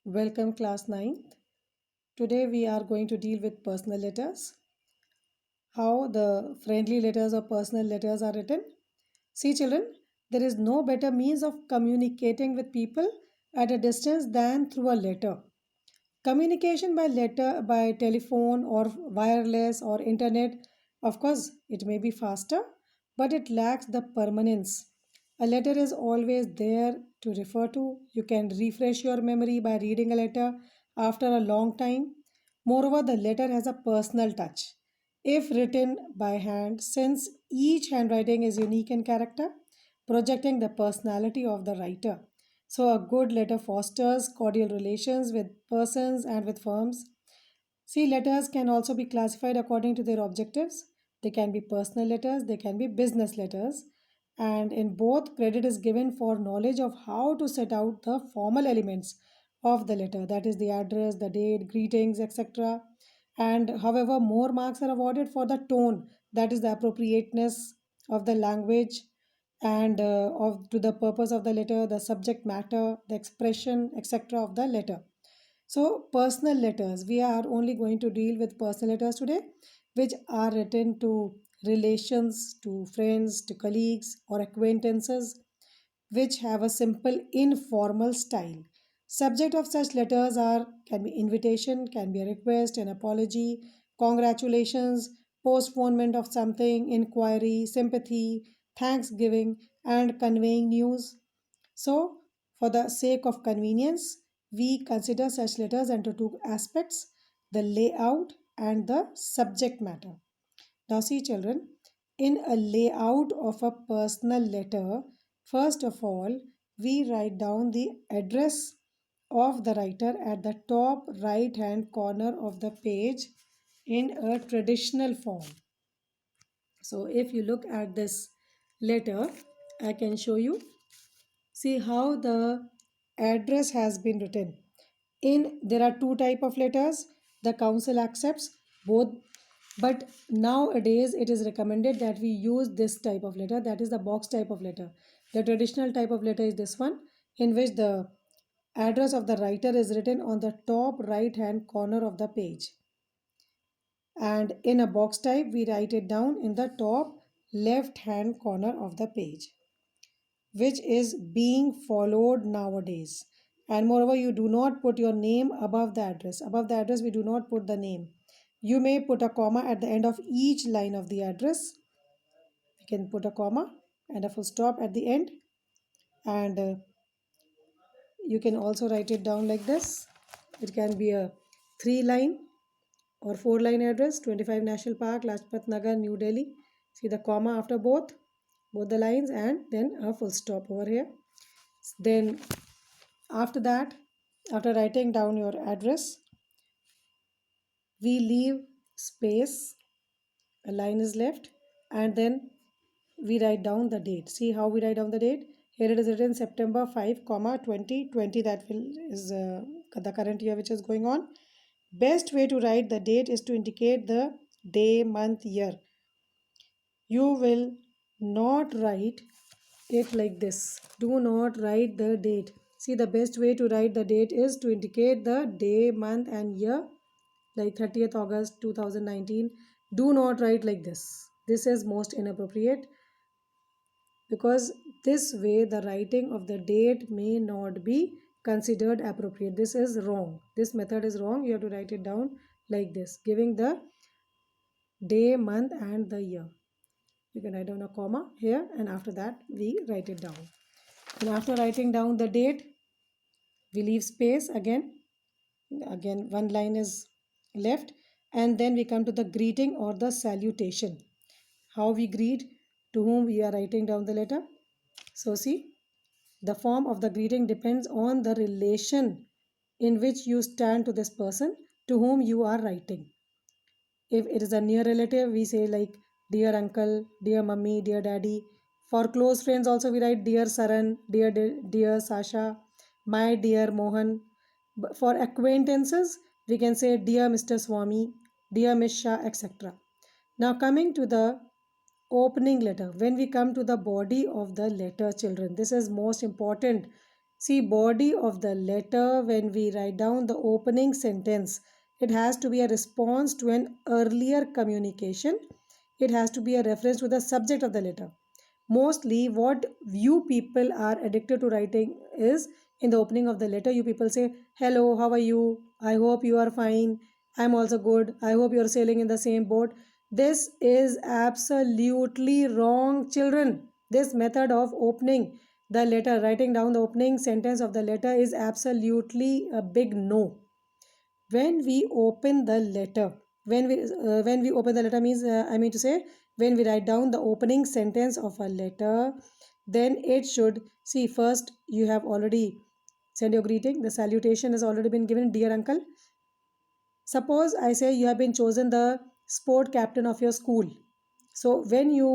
Welcome class 9th. Today we are going to deal with personal letters. How the friendly letters or personal letters are written. See children, there is no better means of communicating with people at a distance than through a letter. Communication by letter, by telephone or wireless or internet, of course, it may be faster, but it lacks the permanence. A letter is always there to refer to. You can refresh your memory by reading a letter after a long time. Moreover, the letter has a personal touch. If written by hand, since each handwriting is unique in character, projecting the personality of the writer. So, a good letter fosters cordial relations with persons and with firms. See, letters can also be classified according to their objectives. They can be personal letters, they can be business letters, and in both, credit is given for knowledge of how to set out the formal elements of the letter, that is, the address, the date, greetings, etc. And however, more marks are awarded for the tone, that is, the appropriateness of the language and of to the purpose of the letter, the subject matter, the expression, etc. of the letter. So, personal letters, we are only going to deal with personal letters today, which are written to relations, to friends, to colleagues, or acquaintances, which have a simple informal style. Subject of such letters are can be invitation, can be a request, an apology, congratulations, postponement of something, inquiry, sympathy, thanksgiving, and conveying news. So, for the sake of convenience, we consider such letters under two aspects, the layout and the subject matter. Now, see, children, in a layout of a personal letter, first of all, we write down the address of the writer at the top right hand corner of the page in a traditional form. So, if you look at this letter, I can show you. See how the address has been written. In there are two type of letters. The council accepts both, but nowadays it is recommended that we use this type of letter, that is the box type of letter. The traditional type of letter is this one, in which the address of the writer is written on the top right hand corner of the page, and in a box type we write it down in the top left hand corner of the page, which is being followed nowadays. And moreover, you do not put your name above the address. Above the address, we do not put the name. You may put a comma at the end of each line of the address. You can put a comma and a full stop at the end. And you can also write it down like this. It can be a 3-line or 4-line address, 25 National Park, Lajpat Nagar, New Delhi. See the comma after both the lines, and then a full stop over here. Then after that, after writing down your address, we leave space, a line is left, and then we write down the date. See how we write down the date? Here it is written September 5, 2020. That is the current year which is going on. Best way to write the date is to indicate the day, month, year. You will not write it like this. Do not write the date. See, the best way to write the date is to indicate the day, month, and year, like 30th August 2019. Do not write like this. This is most inappropriate, because this way the writing of the date may not be considered appropriate. This is wrong. This method is wrong. You have to write it down like this, giving the day, month, and the year. You can write down a comma here, and after that we write it down. And after writing down the date, we leave space again. Again, one line is left, and then we come to the greeting or the salutation. How we greet, to whom we are writing down the letter. So, see, the form of the greeting depends on the relation in which you stand to this person to whom you are writing. If it is a near relative, we say like dear uncle, dear mummy, dear daddy. For close friends also we write dear Saran, dear Sasha, my dear Mohan. For acquaintances, we can say dear Mr. Swami, dear Miss Shah, etc. Now coming to the opening letter, when we come to the body of the letter, children, this is most important. See, body of the letter, when we write down the opening sentence, it has to be a response to an earlier communication. It has to be a reference to the subject of the letter. Mostly, what you people are addicted to writing is in the opening of the letter, you people say, "Hello, how are you? I hope you are fine. I'm also good. I hope you're sailing in the same boat." This is absolutely wrong, children. This method of opening the letter, writing down the opening sentence of the letter, is absolutely a big no. When we open the letter, when we open the letter means, I mean to say, when we write down the opening sentence of a letter, then it should, see, first you have already sent your greeting, the salutation has already been given, "Dear uncle." Suppose I say you have been chosen the sport captain of your school. So when you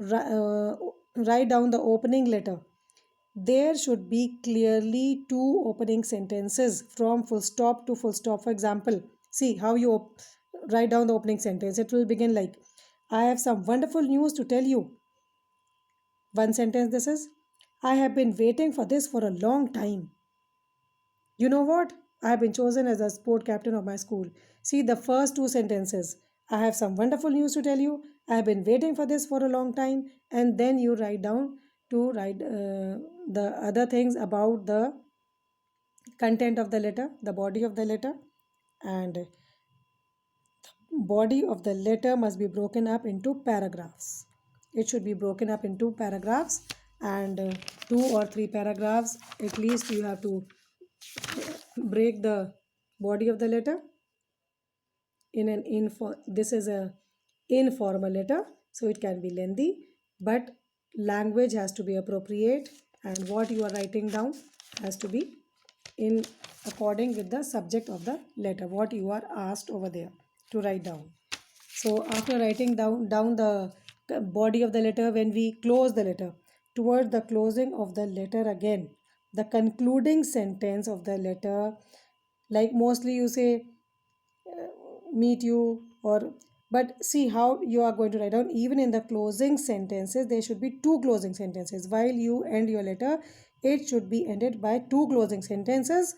uh, write down the opening letter, there should be clearly two opening sentences from full stop to full stop. For example, see how you write down the opening sentence. It will begin like, "I have some wonderful news to tell you." One sentence this is, "I have been waiting for this for a long time. You know what? I have been chosen as the sport captain of my school." See the first two sentences. "I have some wonderful news to tell you." "I have been waiting for this for a long time." And then you write down to write the other things about the content of the letter, the body of the letter. And body of the letter must be broken up into paragraphs. It should be broken up into paragraphs, and two or three paragraphs at least you have to break the body of the letter in an this is a informal letter, so it can be lengthy, but language has to be appropriate, and what you are writing down has to be in according with the subject of the letter, what you are asked over there to write down. So after writing down the body of the letter, when we close the letter, toward the closing of the letter again, the concluding sentence of the letter, like mostly you say, "Meet you," or, but see how you are going to write down, even in the closing sentences there should be two closing sentences. While you end your letter, it should be ended by two closing sentences,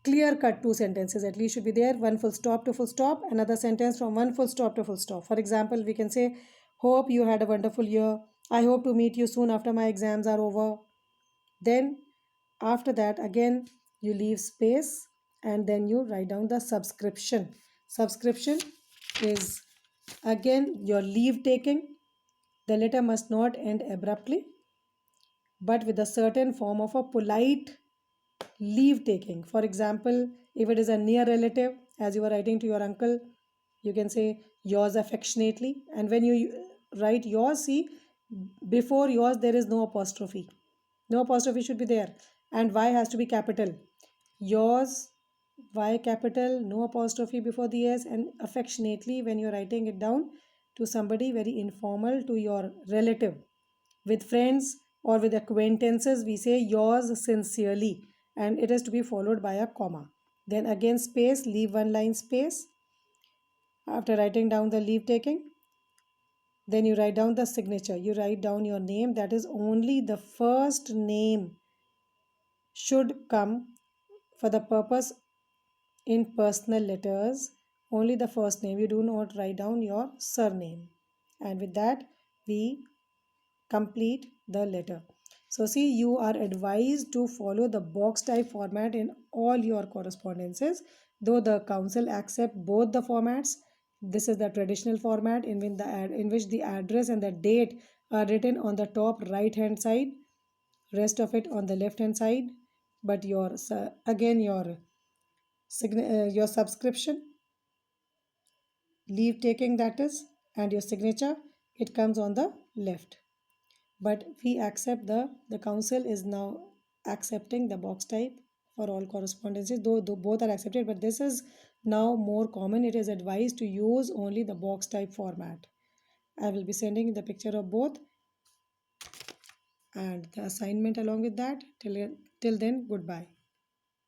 clear cut two sentences at least should be there, one full stop to full stop, another sentence from one full stop to full stop. For example, we can say, "Hope you had a wonderful year. I hope to meet you soon after my exams are over." Then after that again you leave space, and then you write down the subscription. Subscription is again your leave taking. The letter must not end abruptly, but with a certain form of a polite leave taking. For example, if it is a near relative, as you are writing to your uncle, you can say, "Yours affectionately." And when you write yours, see, before yours there is no apostrophe. No apostrophe should be there, and Y has to be capital. Yours, Y capital, no apostrophe before the S, and affectionately when you're writing it down to somebody very informal, to your relative. With friends or with acquaintances, we say, "Yours sincerely," and it is to be followed by a comma. Then again space, leave one line space. After writing down the leave taking, then you write down the signature. You write down your name, that is only the first name should come for the purpose in personal letters, only the first name. You do not write down your surname. And with that, we complete the letter. So see, you are advised to follow the box type format in all your correspondences. Though the council accept both the formats, this is the traditional format in which the address and the date are written on the top right hand side, rest of it on the left hand side. But your again your subscription, leave taking, that is, and your signature, it comes on the left. But we accept the council is now accepting the box type for all correspondences, though both are accepted, but this is now more common. It is advised to use only the box type format. I will be sending the picture of both and the assignment along with that. Till then, goodbye.